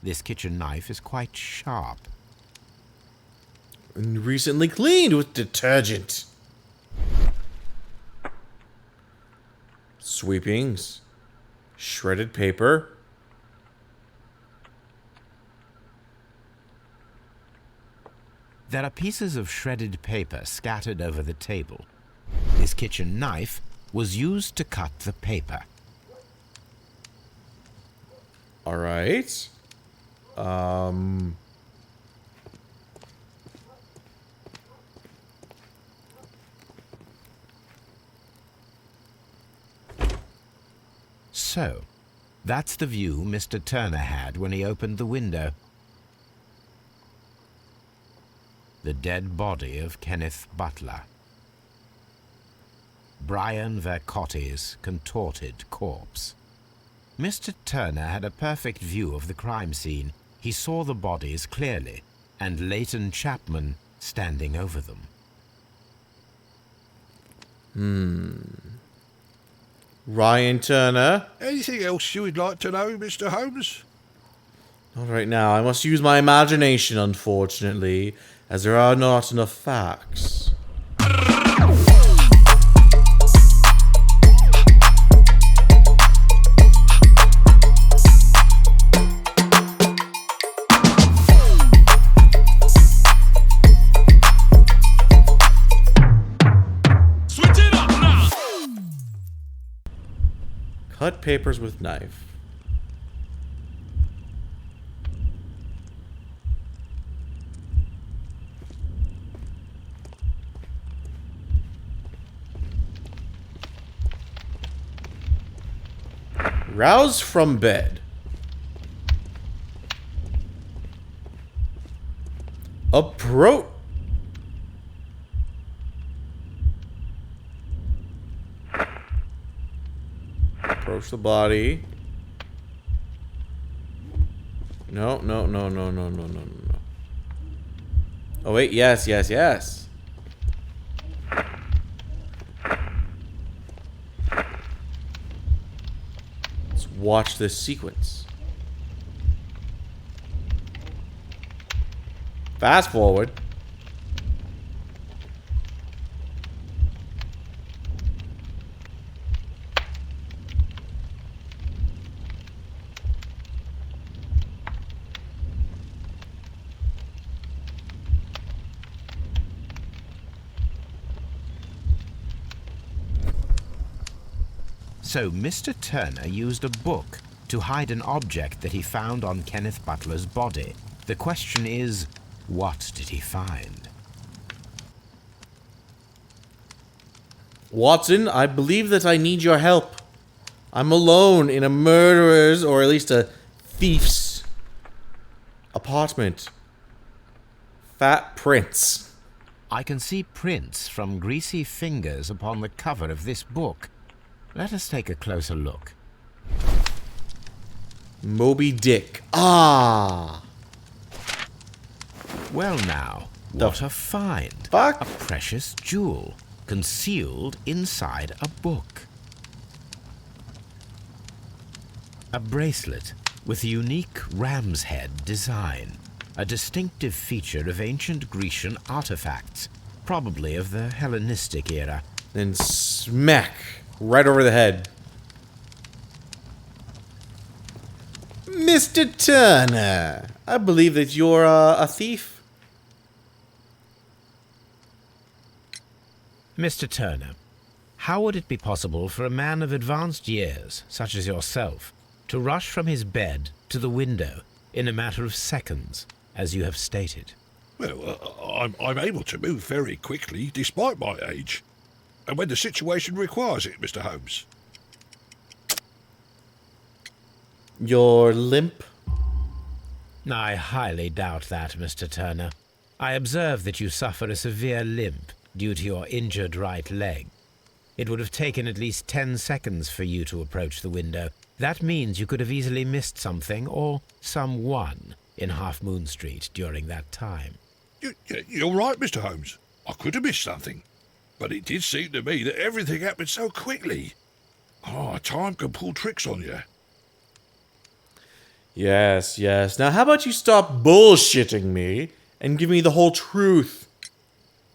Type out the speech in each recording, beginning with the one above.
This kitchen knife is quite sharp. And recently cleaned with detergent. Sweepings. Shredded paper. There are pieces of shredded paper scattered over the table. This kitchen knife was used to cut the paper. All right. So, that's the view Mr. Turner had when he opened the window. The dead body of Kenneth Butler. Brian Vercotti's contorted corpse. Mr. Turner had a perfect view of the crime scene. He saw the bodies clearly, and Leighton Chapman standing over them. Ryan Turner. Anything else you would like to know, Mr. Holmes? Not right now. I must use my imagination, unfortunately, as there are not enough facts. Cut papers with knife. Rouse from bed. Approach the body. No. Oh wait, yes. Let's watch this sequence. Fast forward. So Mr. Turner used a book to hide an object that he found on Kenneth Butler's body. The question is, what did he find? Watson, I believe that I need your help. I'm alone in a murderer's, or at least a thief's, apartment. Fat prints. I can see prints from greasy fingers upon the cover of this book. Let us take a closer look. Moby Dick. Ah! Well now, what a find. Fuck? A precious jewel concealed inside a book. A bracelet with a unique ram's head design, a distinctive feature of ancient Grecian artifacts, probably of the Hellenistic era. Then smack right over the head. Mr. Turner, I believe that you're a thief. Mr. Turner, how would it be possible for a man of advanced years, such as yourself, to rush from his bed to the window in a matter of seconds, as you have stated? Well, I'm able to move very quickly, despite my age. And when the situation requires it, Mr. Holmes. You're limp? I highly doubt that, Mr. Turner. I observe that you suffer a severe limp due to your injured right leg. It would have taken at least 10 seconds for you to approach the window. That means you could have easily missed something or someone in Half Moon Street during that time. You're right, Mr. Holmes. I could have missed something. But it did seem to me that everything happened so quickly. Time can pull tricks on you. Yes, yes. Now, how about you stop bullshitting me and give me the whole truth?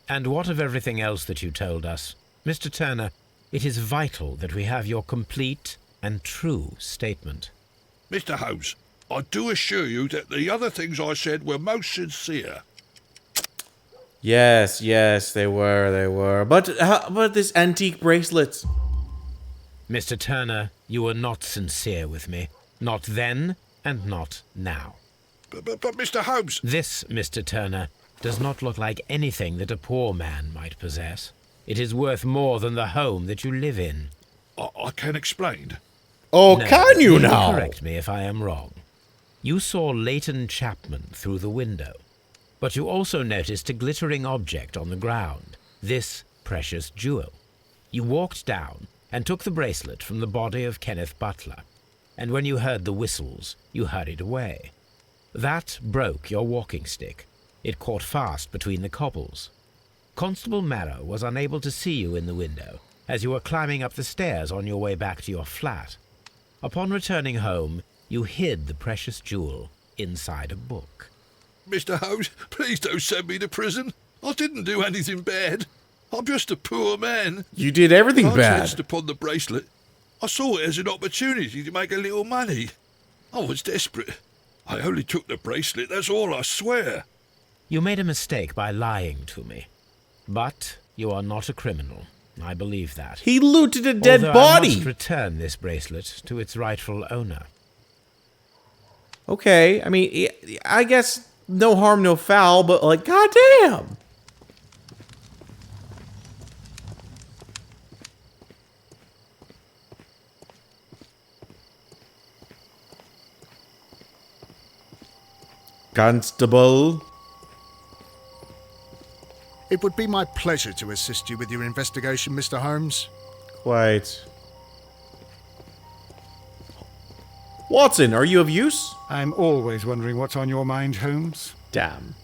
And what of everything else that you told us? Mr. Turner, it is vital that we have your complete and true statement. Mr. Holmes, I do assure you that the other things I said were most sincere. Yes, yes, they were. But how about this antique bracelet? Mr. Turner, you were not sincere with me. Not then, and not now. But Mr. Holmes... This, Mr. Turner, does not look like anything that a poor man might possess. It is worth more than the home that you live in. I can explain. Oh, No, can you will now? Correct me if I am wrong. You saw Leighton Chapman through the window, but you also noticed a glittering object on the ground, this precious jewel. You walked down and took the bracelet from the body of Kenneth Butler, and when you heard the whistles, you hurried away. That broke your walking stick. It caught fast between the cobbles. Constable Marrow was unable to see you in the window as you were climbing up the stairs on your way back to your flat. Upon returning home, you hid the precious jewel inside a book. Mr. Holmes, please don't send me to prison. I didn't do anything bad. I'm just a poor man. You did everything I bad. chanced upon the bracelet. I saw it as an opportunity to make a little money. I was desperate. I only took the bracelet, that's all, I swear. You made a mistake by lying to me. But you are not a criminal. I believe that. He looted a dead Although body. I must return this bracelet to its rightful owner. Okay, I mean, I guess no harm, no foul, but like, goddamn. Constable. It would be my pleasure to assist you with your investigation, Mr. Holmes. Quite. Watson, are you of use? I'm always wondering what's on your mind, Holmes. Damn.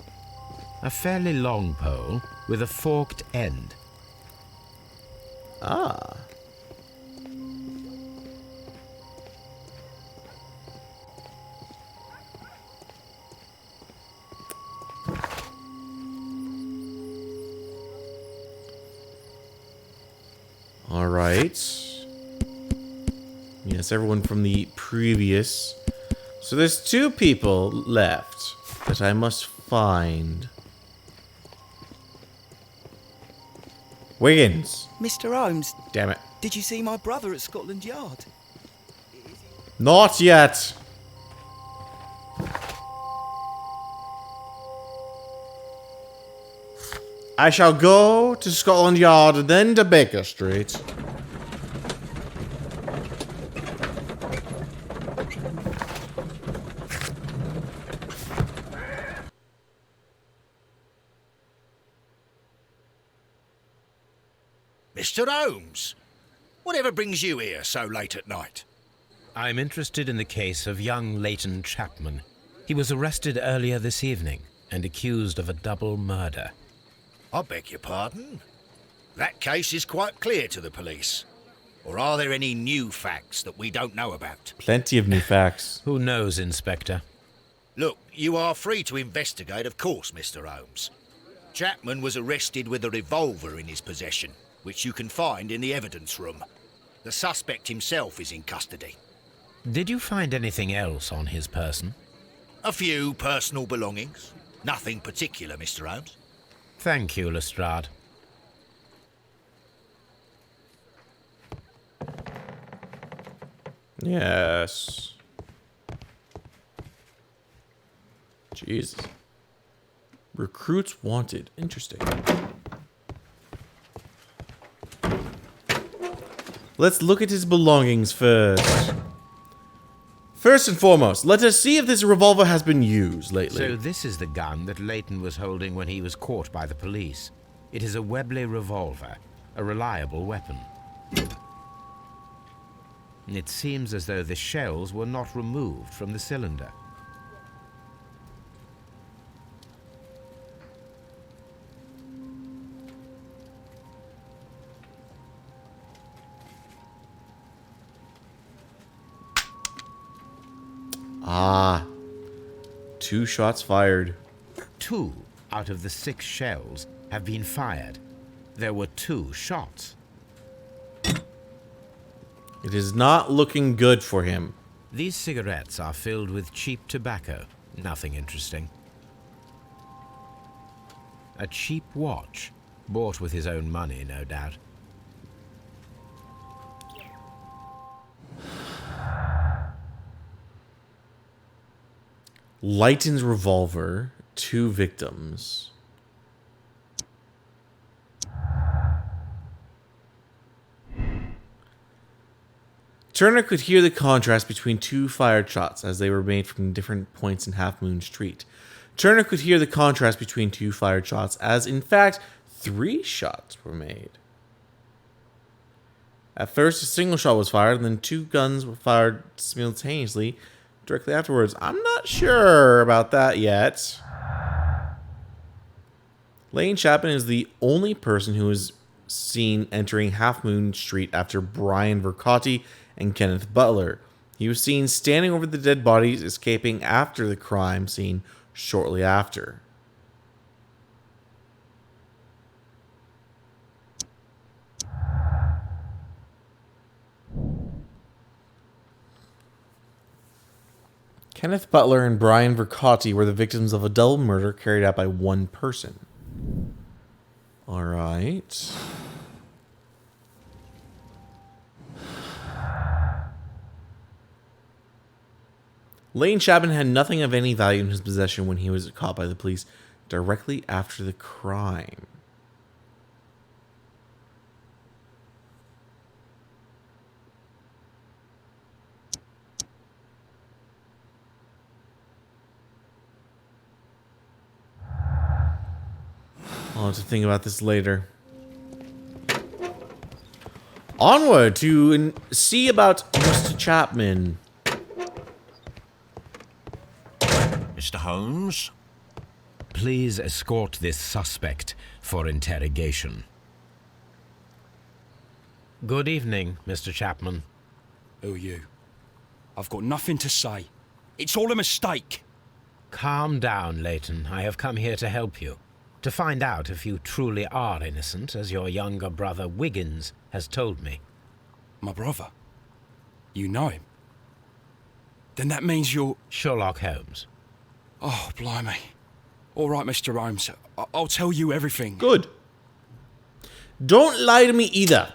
A fairly long pole with a forked end. Ah. All right. Yes, everyone from the previous. So there's 2 people left that I must find. Wiggins. Mr. Holmes, Damn it. did you see my brother at Scotland Yard? Not yet. I shall go to Scotland Yard and then to Baker Street. Mr. Holmes, whatever brings you here so late at night? I'm interested in the case of young Leighton Chapman. He was arrested earlier this evening and accused of a double murder. I beg your pardon? That case is quite clear to the police. Or are there any new facts that we don't know about? Plenty of new facts. Who knows, Inspector? Look, you are free to investigate, of course, Mr. Holmes. Chapman was arrested with a revolver in his possession, which you can find in the evidence room. The suspect himself is in custody. Did you find anything else on his person? A few personal belongings. Nothing particular, Mr. Holmes. Thank you, Lestrade. Yes. Jesus. Recruits wanted. Interesting. Let's look at his belongings first. First and foremost, let us see if this revolver has been used lately. So this is the gun that Leighton was holding when he was caught by the police. It is a Webley revolver, a reliable weapon. It seems as though the shells were not removed from the cylinder. Ah. 2 shots fired. 2 out of the 6 shells have been fired. There were 2 shots. It is not looking good for him. These cigarettes are filled with cheap tobacco. Nothing interesting. A cheap watch, bought with his own money, no doubt. Lighten's revolver, 2 victims. Turner could hear the contrast between 2 fired shots as they were made from different points in Half Moon Street. Turner could hear the contrast between 2 fired shots as, in fact, 3 shots were made. At first, a single shot was fired, and then 2 guns were fired simultaneously directly afterwards. I'm not sure about that yet. Lane Chapman is the only person who was seen entering Half Moon Street after Brian Vercotti and Kenneth Butler. He was seen standing over the dead bodies, escaping after the crime scene shortly after. Kenneth Butler and Brian Vercotti were the victims of a double murder carried out by one person. All right. Lane Chapman had nothing of any value in his possession when he was caught by the police directly after the crime. I'll have to think about this later. Onward to see about Mr. Chapman. Mr. Holmes? Please escort this suspect for interrogation. Good evening, Mr. Chapman. Who are you? I've got nothing to say. It's all a mistake. Calm down, Leighton. I have come here to help you. To find out if you truly are innocent, as your younger brother Wiggins has told me. My brother? You know him? Then that means you're... Sherlock Holmes. Oh, blimey. All right, Mr. Holmes. I'll tell you everything. Good. Don't lie to me either.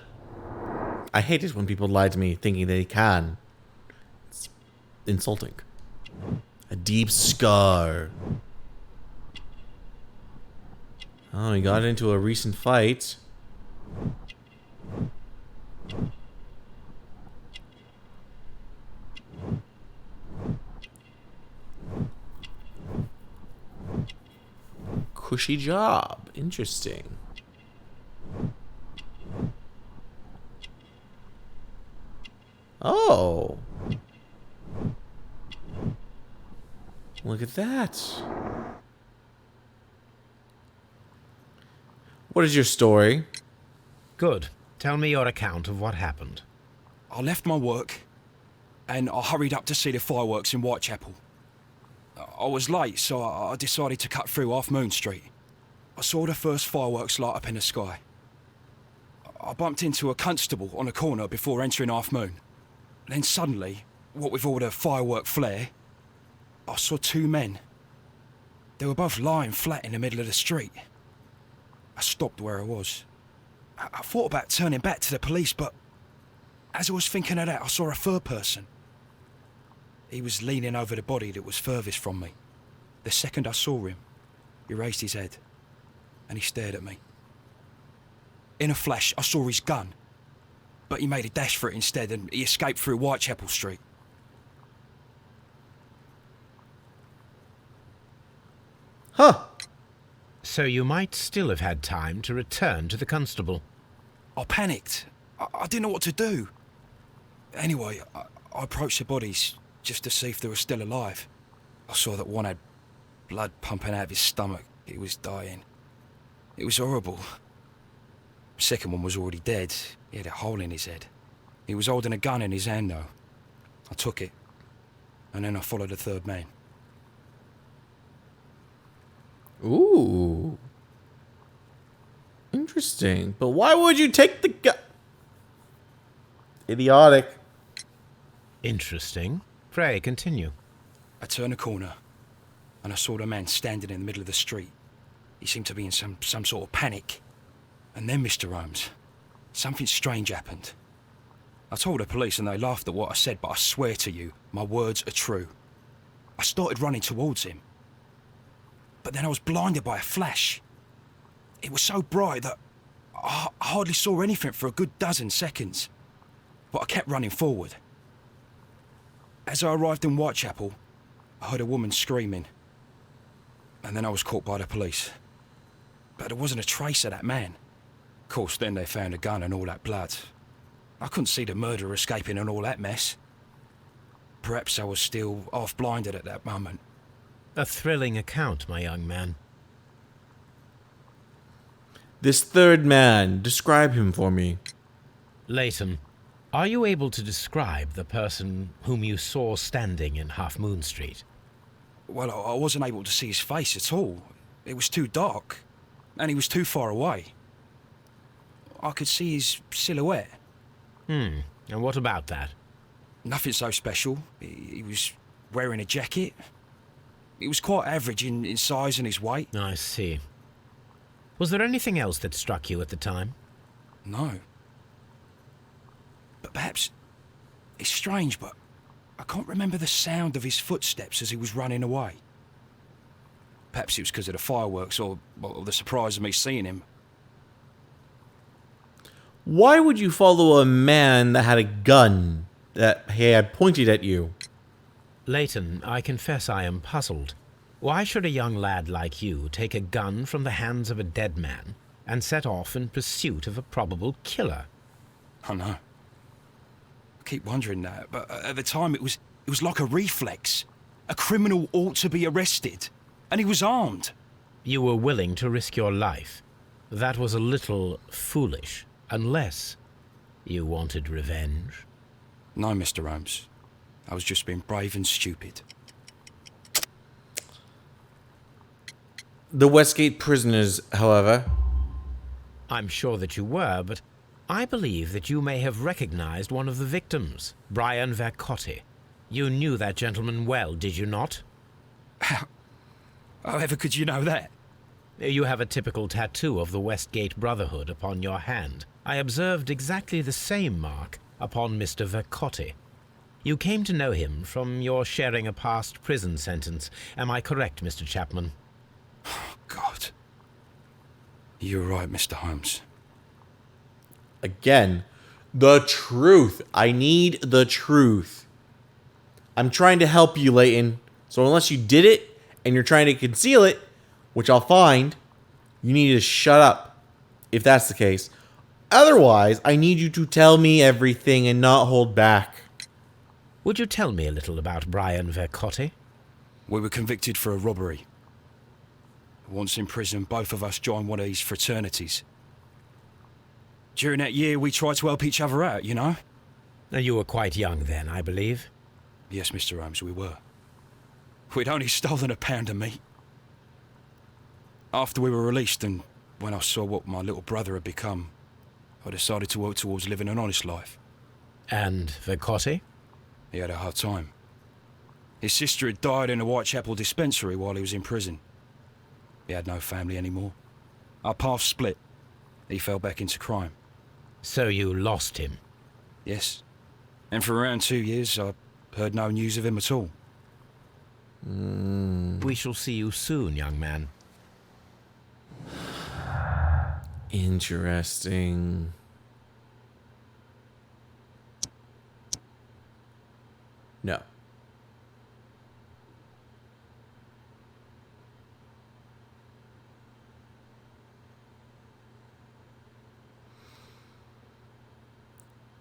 I hate it when people lie to me thinking they can. It's insulting. A deep scar. Oh, he got into a recent fight. Cushy job. Interesting. Oh. Look at that. What is your story? Good. Tell me your account of what happened. I left my work and I hurried up to see the fireworks in Whitechapel. I was late, so I decided to cut through Half Moon Street. I saw the first fireworks light up in the sky. I bumped into a constable on a corner before entering Half Moon. Then suddenly, what with all the firework flare, I saw 2 men. They were both lying flat in the middle of the street. I stopped where I was. I thought about turning back to the police, but as I was thinking of that, I saw a third person. He was leaning over the body that was furthest from me. The second I saw him, he raised his head and he stared at me. In a flash, I saw his gun, but he made a dash for it instead and he escaped through Whitechapel Street. Huh. So you might still have had time to return to the constable. I panicked. I didn't know what to do. Anyway, I approached the bodies just to see if they were still alive. I saw that one had blood pumping out of his stomach. He was dying. It was horrible. The second one was already dead. He had a hole in his head. He was holding a gun in his hand, though. I took it. and then I followed a third man. Ooh. Interesting. But why would you take the gun? Idiotic. Interesting. Pray, continue. I turned a corner, and I saw the man standing in the middle of the street. He seemed to be in some sort of panic. And then, Mr. Holmes, something strange happened. I told the police and they laughed at what I said, but I swear to you, my words are true. I started running towards him. But then I was blinded by a flash. It was so bright that I hardly saw anything for a good dozen seconds. But I kept running forward. As I arrived in Whitechapel, I heard a woman screaming. And then I was caught by the police. But there wasn't a trace of that man. Of course, then they found a gun and all that blood. I couldn't see the murderer escaping and all that mess. Perhaps I was still half-blinded at that moment. A thrilling account, my young man. This third man, describe him for me. Leighton, are you able to describe the person whom you saw standing in Half Moon Street? Well, I wasn't able to see his face at all. It was too dark, and he was too far away. I could see his silhouette. And what about that? Nothing so special. He was wearing a jacket. He was quite average in size and his weight. I see. Was there anything else that struck you at the time? No. But perhaps... It's strange, but I can't remember the sound of his footsteps as he was running away. Perhaps it was because of the fireworks or the surprise of me seeing him. Why would you follow a man that had a gun that he had pointed at you? Leighton, I confess I am puzzled. Why should a young lad like you take a gun from the hands of a dead man and set off in pursuit of a probable killer? I know. I keep wondering that, but at the time it was like a reflex. A criminal ought to be arrested, and he was armed. You were willing to risk your life. That was a little foolish, unless you wanted revenge. No, Mr. Holmes. I was just being brave and stupid. The Westgate prisoners, however... I'm sure that you were, but I believe that you may have recognized one of the victims, Brian Vercotti. You knew that gentleman well, did you not? However could you know that? You have a typical tattoo of the Westgate Brotherhood upon your hand. I observed exactly the same mark upon Mr. Vercotti. You came to know him from your sharing a past prison sentence. Am I correct, Mr. Chapman? God. You're right, Mr. Holmes. Again, the truth. I need the truth. I'm trying to help you, Leighton. So unless you did it and you're trying to conceal it, which I'll find, you need to shut up, if that's the case. Otherwise, I need you to tell me everything and not hold back. Would you tell me a little about Brian Vercotti? We were convicted for a robbery. Once in prison, both of us joined one of these fraternities. During that year, we tried to help each other out, you know? You were quite young then, I believe. Yes, Mr. Holmes, we were. We'd only stolen a pound of meat. After we were released, and when I saw what my little brother had become, I decided to work towards living an honest life. And Vercotti? He had a hard time. His sister had died in a Whitechapel dispensary while he was in prison. He had no family anymore. Our paths split. He fell back into crime. So you lost him? Yes. And for around 2 years, I heard no news of him at all. We shall see you soon, young man. Interesting. No.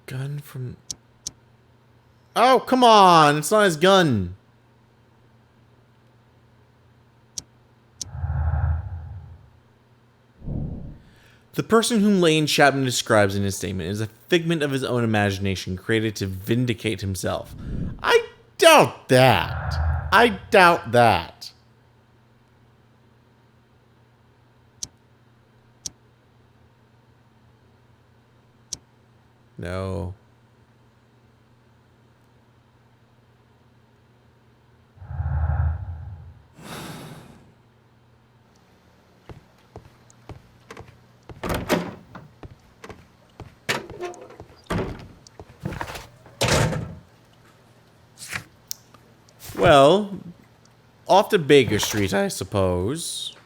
Gun from... Oh, come on! It's not his gun! The person whom Lane Chapman describes in his statement is a figment of his own imagination created to vindicate himself. I doubt that. I doubt that. No. Well, off to Baker Street, I suppose.